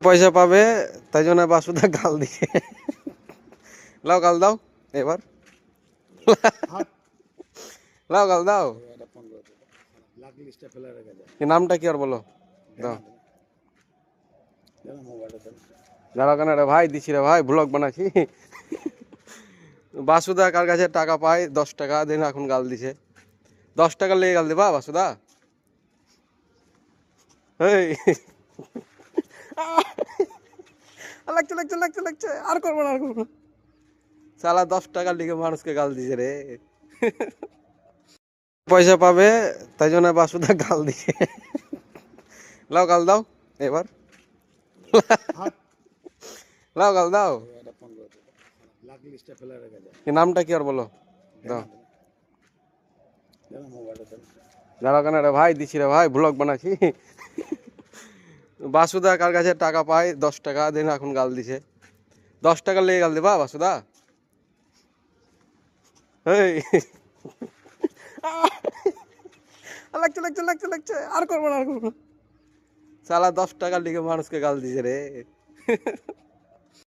পয়সা পাবে তাই জন্য বাসুদা গাল দিছে। লাও গাল দাও এবার, লাও গাল দাও। কি নামটা কি আর বলো দাও। দাঁড়াও কেন রে ভাই, দিছি রে ভাই, ব্লগ বানাচ্ছি। বাসুদা কার কাছে টাকা পায় 10 টাকা দিন, এখন গাল দিছে। 10 টাকা লেগে গাল দিবা বাসুদা? এই লাগছে লাগছে লাগছে লাগছে, আর করবো না আর করবো না। সালা 10 টাকার লিগে মানুষকে গাল দিছে রে। পয়সা পাবে তাই জন্য বাসুদা গাল দিছে। লাও গাল দাও এবার, লাও গাল দাও। কি নামটা কি আর বলো দাও। দাঁড়াও কেন রে ভাই, দিছি রে ভাই, ব্লগ বানাচ্ছি। বাসুদা কার কাছে টাকা পায় 10 টাকা দিন, এখন গাল দিছে। 10 টাকা লেগে গাল দিবা বাসুদা? এই লাগছে লাগছে লাগছে লাগছে, আর করবো না আর করবো না। সালা 10 টাকার লিগে মানুষকে গাল দিছে রে।